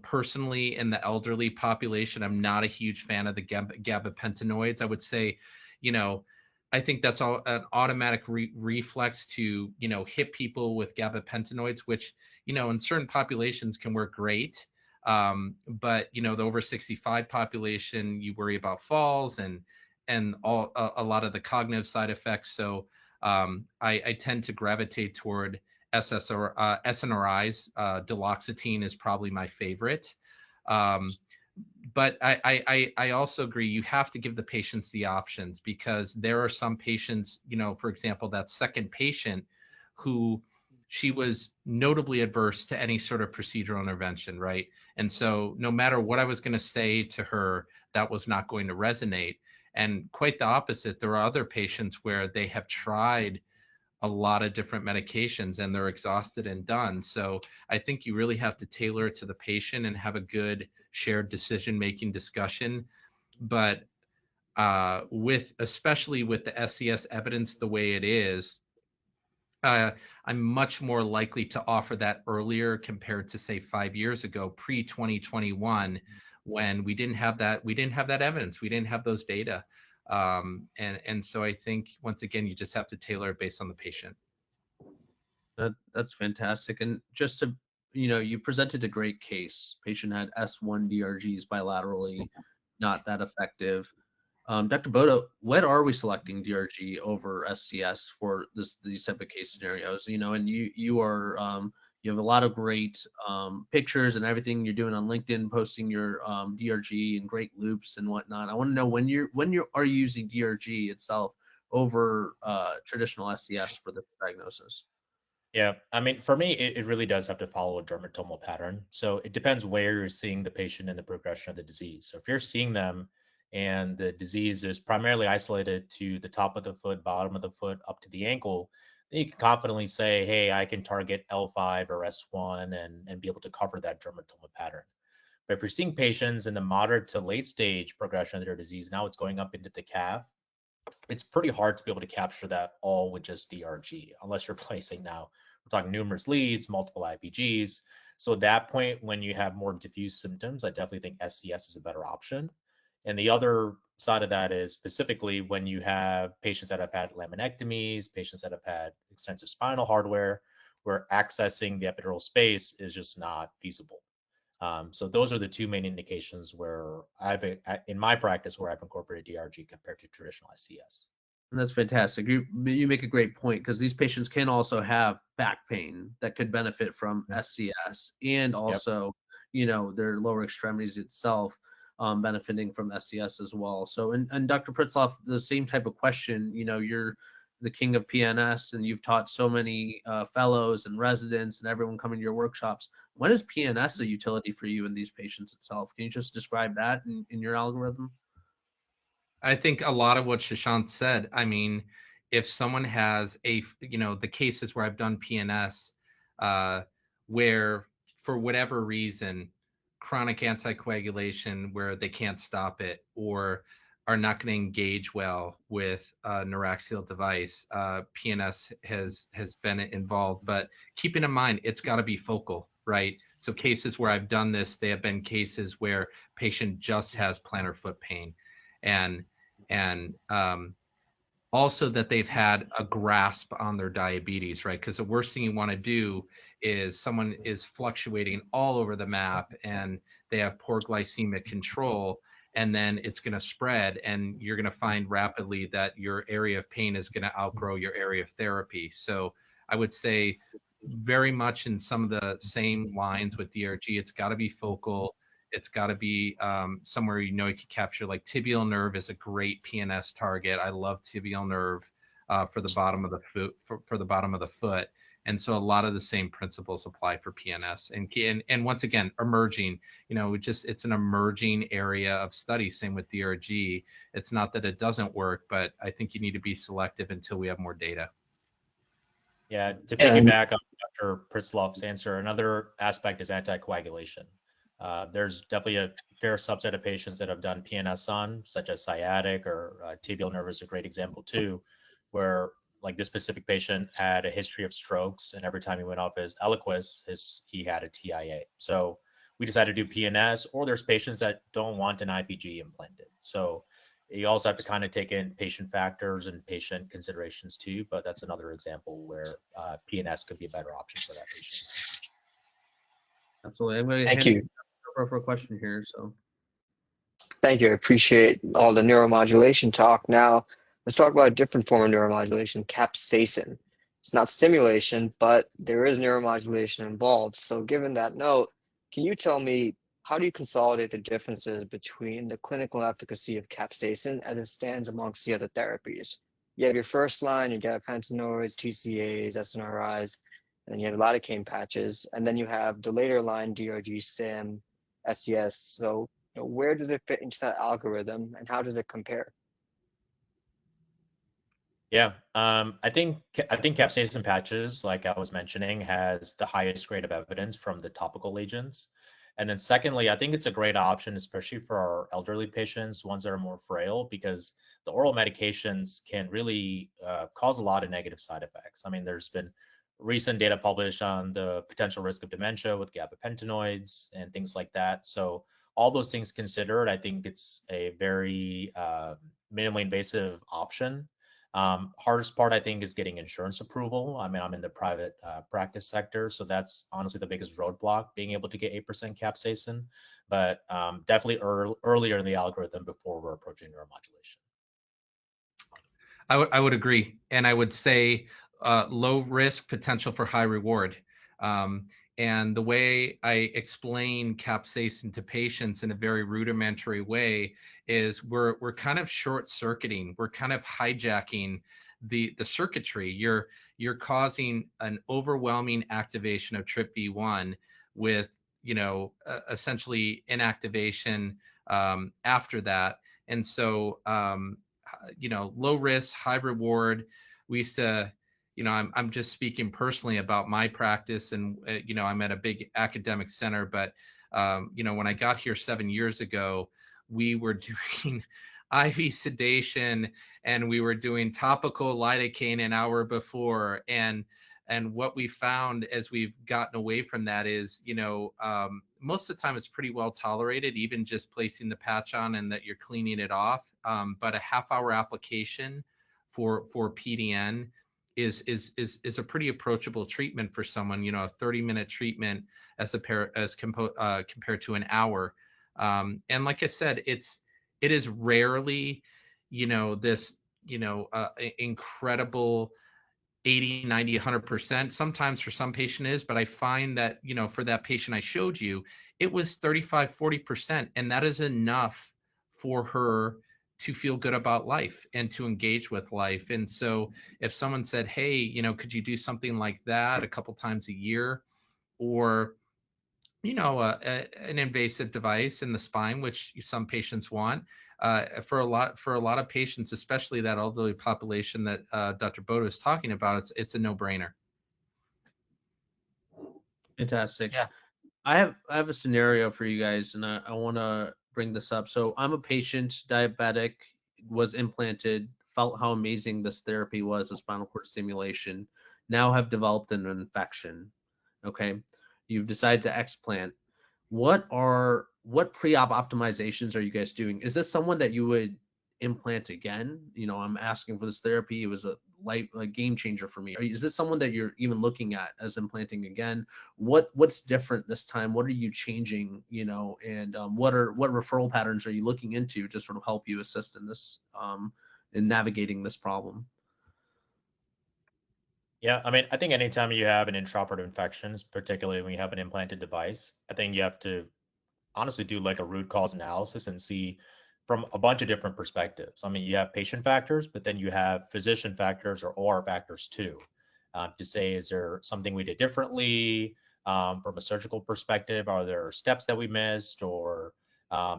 Personally, in the elderly population, I'm not a huge fan of the gabapentinoids. I would say, I think that's an automatic reflex to, hit people with gabapentinoids, which, in certain populations can work great. But the over 65 population, you worry about falls and a lot of the cognitive side effects. So I tend to gravitate toward SNRIs. Duloxetine is probably my favorite. But I also agree, you have to give the patients the options, because there are some patients, for example, that second patient who she was notably adverse to any sort of procedural intervention, right? And so no matter what I was going to say to her, that was not going to resonate. And quite the opposite, there are other patients where they have tried a lot of different medications and they're exhausted and done. So I think you really have to tailor it to the patient and have a good shared decision-making discussion. But especially with the SCS evidence the way it is, I'm much more likely to offer that earlier compared to, say, 5 years ago, pre-2021, when we didn't have that evidence, we didn't have those data. And so I think once again, you just have to tailor it based on the patient. That's fantastic. And just to, you presented a great case. Patient had S1 DRGs bilaterally, not that effective. Dr. Boda, when are we selecting DRG over SCS for these type of case scenarios? And you have a lot of great pictures and everything you're doing on LinkedIn, posting your DRG and great loops and whatnot. I want to know when you are using DRG itself over traditional SCS for the diagnosis. Yeah, I mean, for me, it really does have to follow a dermatomal pattern. So it depends where you're seeing the patient in the progression of the disease. So if you're seeing them and the disease is primarily isolated to the top of the foot, bottom of the foot, up to the ankle, then you can confidently say, hey, I can target L5 or S1 and be able to cover that dermatomal pattern. But if you're seeing patients in the moderate to late stage progression of their disease, now it's going up into the calf, it's pretty hard to be able to capture that all with just DRG, unless you're placing now, we're talking numerous leads, multiple IPGs. So at that point, when you have more diffuse symptoms, I definitely think SCS is a better option. And the other side of that is specifically when you have patients that have had laminectomies, patients that have had extensive spinal hardware, where accessing the epidural space is just not feasible. So those are the two main indications where in my practice, where I've incorporated DRG compared to traditional SCS. And that's fantastic. You make a great point, because these patients can also have back pain that could benefit from SCS, and also, their lower extremities itself benefiting from SCS as well. So, and Dr. Pritzloff, the same type of question. You're the king of PNS, and you've taught so many fellows and residents and everyone coming to your workshops. When is PNS a utility for you in these patients itself? Can you just describe that in your algorithm? I think a lot of what Shashank said. I mean, if someone has the cases where I've done PNS, where for whatever reason, chronic anticoagulation where they can't stop it or are not going to engage well with a neuraxial device, PNS has been involved. But keeping in mind, it's got to be focal, right? So cases where I've done this, they have been cases where patient just has plantar foot pain, and also that they've had a grasp on their diabetes, right? Because the worst thing you want to do is someone is fluctuating all over the map and they have poor glycemic control, and then it's going to spread, and you're going to find rapidly that your area of pain is going to outgrow your area of therapy. So I would say very much in some of the same lines with DRG, it's got to be focal. It's got to be somewhere you can capture. Like tibial nerve is a great PNS target. I love tibial nerve for the bottom of the foot. For the bottom of the foot, and so a lot of the same principles apply for PNS. And once again, emerging. It's an emerging area of study. Same with DRG. It's not that it doesn't work, but I think you need to be selective until we have more data. Yeah, to piggyback on Dr. Pritzloff's answer, another aspect is anticoagulation. There's definitely a fair subset of patients that have done PNS on, such as sciatic or tibial nerve is a great example too, where like this specific patient had a history of strokes, and every time he went off his Eliquis, he had a TIA. So we decided to do PNS, or there's patients that don't want an IPG implanted. So you also have to kind of take in patient factors and patient considerations too, but that's another example where PNS could be a better option for that patient. Absolutely. I'm going to Thank you. for a question here. So Thank you. I appreciate all the neuromodulation talk. Now, let's talk about a different form of neuromodulation, capsaicin. It's not stimulation, but there is neuromodulation involved. So given that note, can you tell me, how do you consolidate the differences between the clinical efficacy of capsaicin as it stands amongst the other therapies? You have your first line, you got pantenoids, TCAs, SNRIs, and you have lidocaine patches, and then you have the later line DRG, STIM, SCS. So where does it fit into that algorithm, and how does it compare? Yeah, I think capsaicin patches, like I was mentioning, has the highest grade of evidence from the topical agents. And then secondly, I think it's a great option, especially for our elderly patients, ones that are more frail, because the oral medications can really cause a lot of negative side effects. I mean, there's been recent data published on the potential risk of dementia with gabapentinoids and things like that. So all those things considered, I think it's a very minimally invasive option. Hardest part, I think, is getting insurance approval. I mean, I'm in the private practice sector, so that's honestly the biggest roadblock, being able to get 8% capsaicin, but definitely earlier in the algorithm before we're approaching neuromodulation. I would agree, and I would say low risk, potential for high reward. Um, and the way I explain capsaicin to patients in a very rudimentary way is we're kind of short circuiting, we're kind of hijacking the circuitry. You're causing an overwhelming activation of TRPV1 with essentially inactivation after that. And so low risk, high reward. We used to, I'm just speaking personally about my practice, and I'm at a big academic center, but when I got here 7 years ago, we were doing IV sedation and we were doing topical lidocaine an hour before, and what we found as we've gotten away from that is, most of the time it's pretty well tolerated, even just placing the patch on and that you're cleaning it off. But a half-hour application for PDN is a pretty approachable treatment for someone. A 30-minute treatment compared to an hour. And like I said, it is rarely, this, incredible 80, 90, 100%. Sometimes for some patient is, but I find that, for that patient I showed you, it was 35, 40%. And that is enough for her to feel good about life and to engage with life. And so if someone said, hey, could you do something like that a couple times a year, or an invasive device in the spine, which some patients want. For a lot of patients, especially that elderly population that Dr. Bodo is talking about, it's a no-brainer. Fantastic. Yeah. I have a scenario for you guys, and I want to bring this up. So I'm a patient, diabetic, was implanted, felt how amazing this therapy was, the spinal cord stimulation. Now have developed an infection. Okay, you've decided to explant. What pre-op optimizations are you guys doing? Is this someone that you would implant again? I'm asking for this therapy. It was a game changer for me. Is this someone that you're even looking at as implanting again? What's different this time? What are you changing? And what referral patterns are you looking into to sort of help you assist in this in navigating this problem? Yeah, I mean, I think anytime you have an intraoperative infection, particularly when you have an implanted device, I think you have to honestly do like a root cause analysis and see from a bunch of different perspectives. I mean, you have patient factors, but then you have physician factors or OR factors too. To say, is there something we did differently from a surgical perspective? Are there steps that we missed, or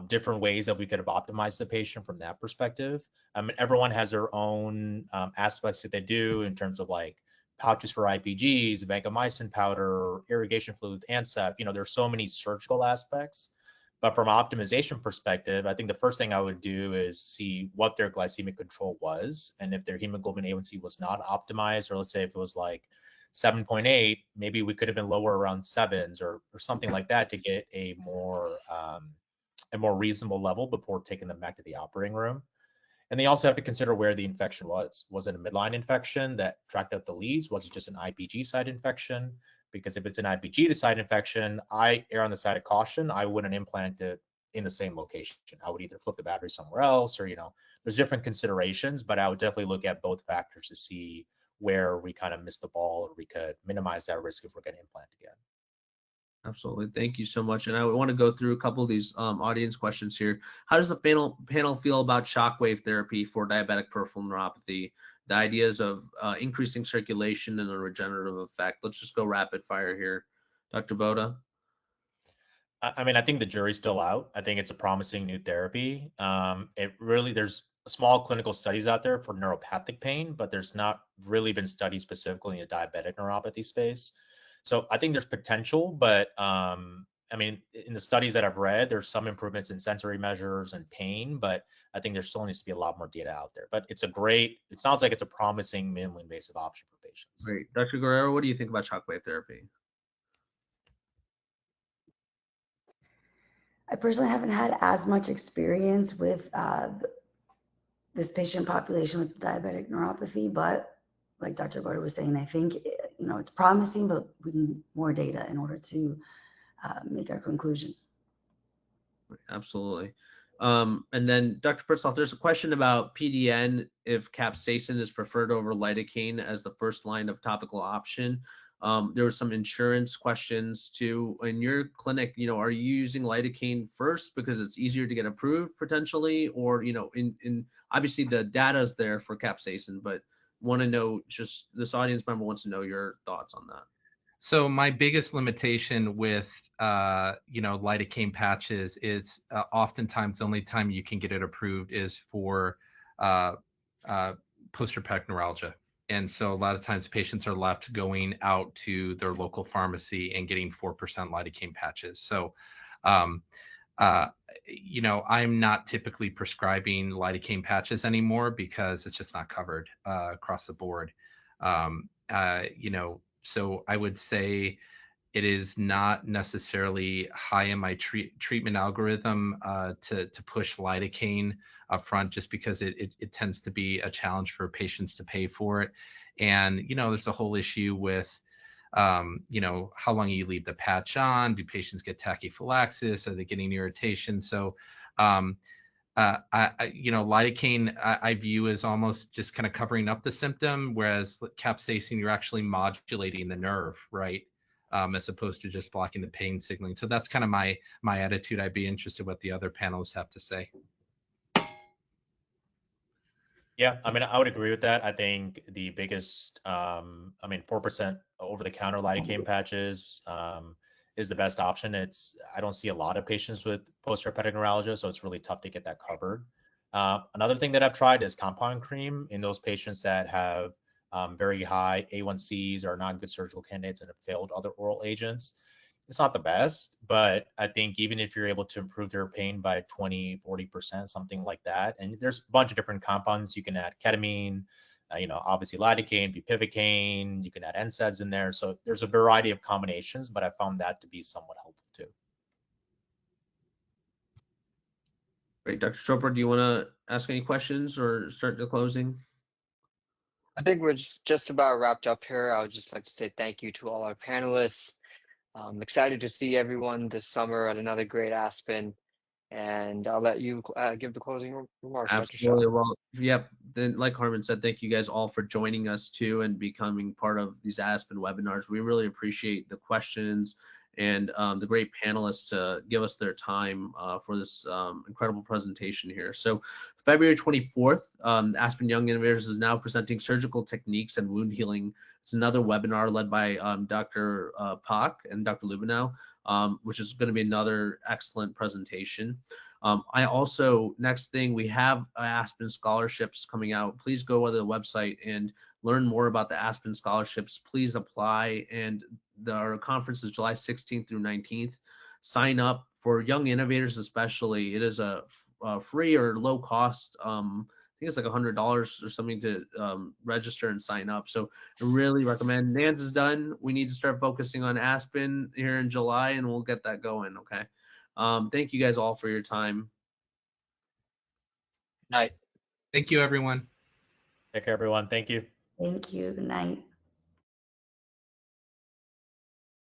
different ways that we could have optimized the patient from that perspective? I mean, everyone has their own aspects that they do in terms of like pouches for IPGs, vancomycin powder, irrigation fluid, ANSEP. There's so many surgical aspects. But from an optimization perspective, I think the first thing I would do is see what their glycemic control was. And if their hemoglobin A1C was not optimized, or let's say if it was like 7.8, maybe we could have been lower around sevens or something like that to get a more reasonable level before taking them back to the operating room. And they also have to consider where the infection was. Was it a midline infection that tracked out the leads? Was it just an IPG site infection? Because if it's an IPG site infection, I err on the side of caution. I wouldn't implant it in the same location. I would either flip the battery somewhere else, or there's different considerations, but I would definitely look at both factors to see where we kind of missed the ball, or we could minimize that risk if we're going to implant again. Absolutely. Thank you so much. And I want to go through a couple of these audience questions here. How does the panel feel about shockwave therapy for diabetic peripheral neuropathy? The ideas of increasing circulation and a regenerative effect. Let's just go rapid fire here. Dr. Boda? I mean, I think the jury's still out. I think it's a promising new therapy. There's small clinical studies out there for neuropathic pain, but there's not really been studies specifically in the diabetic neuropathy space. So I think there's potential, but I mean, in the studies that I've read, there's some improvements in sensory measures and pain, but I think there still needs to be a lot more data out there. But it sounds like it's a promising minimally invasive option for patients. Great. Dr. Guerrero, what do you think about shockwave therapy? I personally haven't had as much experience with this patient population with diabetic neuropathy. But like Dr. Gordy was saying, I think, it's promising, but we need more data in order to make our conclusion. Absolutely. And then Dr. Pritzoff, there's a question about PDN, if capsaicin is preferred over lidocaine as the first line of topical option. There were some insurance questions too. In your clinic, are you using lidocaine first because it's easier to get approved potentially, or, in obviously the data is there for capsaicin, but want to know, just this audience member wants to know your thoughts on that. So my biggest limitation with lidocaine patches is oftentimes the only time you can get it approved is for post-herpetic neuralgia. And so a lot of times patients are left going out to their local pharmacy and getting 4% lidocaine patches. So, I'm not typically prescribing lidocaine patches anymore because it's just not covered across the board. So I would say it is not necessarily high in my treatment algorithm to push lidocaine up front, just because it tends to be a challenge for patients to pay for it. And, there's a whole issue with, how long you leave the patch on. Do patients get tachyphylaxis? Are they getting irritation? So, lidocaine I view as almost just kind of covering up the symptom, whereas capsaicin, you're actually modulating the nerve, right? As opposed to just blocking the pain signaling. So that's kind of my attitude. I'd be interested what the other panelists have to say. Yeah, I mean, I would agree with that. I think the biggest, 4% over-the-counter lidocaine patches is the best option. I don't see a lot of patients with post-herpetic neuralgia, so it's really tough to get that covered. Another thing that I've tried is compound cream in those patients that have very high A1Cs, or not good surgical candidates, and have failed other oral agents. It's not the best, but I think even if you're able to improve their pain by 20, 40%, something like that, and there's a bunch of different compounds. You can add ketamine, obviously lidocaine, bupivacaine, you can add NSAIDs in there. So there's a variety of combinations, but I found that to be somewhat helpful too. Great. Dr. Chopra, do you want to ask any questions or start the closing? I think we're just about wrapped up here. I would just like to say thank you to all our panelists. I'm excited to see everyone this summer at another great Aspen. And I'll let you give the closing remarks, Dr. Shaw. Absolutely. Well, yep. Then, like Harmon said, thank you guys all for joining us too and becoming part of these Aspen webinars. We really appreciate the questions and the great panelists to give us their time for this incredible presentation here. So February 24th, Aspen Young Innovators is now presenting surgical techniques and wound healing. It's another webinar led by Dr. Pak and Dr. Lubinow, which is going to be another excellent presentation. I also, next thing, we have Aspen scholarships coming out. Please go to the website and learn more about the Aspen scholarships. Please apply. And our conference is July 16th through 19th. Sign up for young innovators, especially. It is a free or low cost. I think it's like $100 or something to register and sign up. So I really recommend. NANS is done. We need to start focusing on Aspen here in July, and we'll get that going. Okay. Thank you guys all for your time. Night. Thank you, everyone. Take care, everyone. Thank you. Thank you. Good night.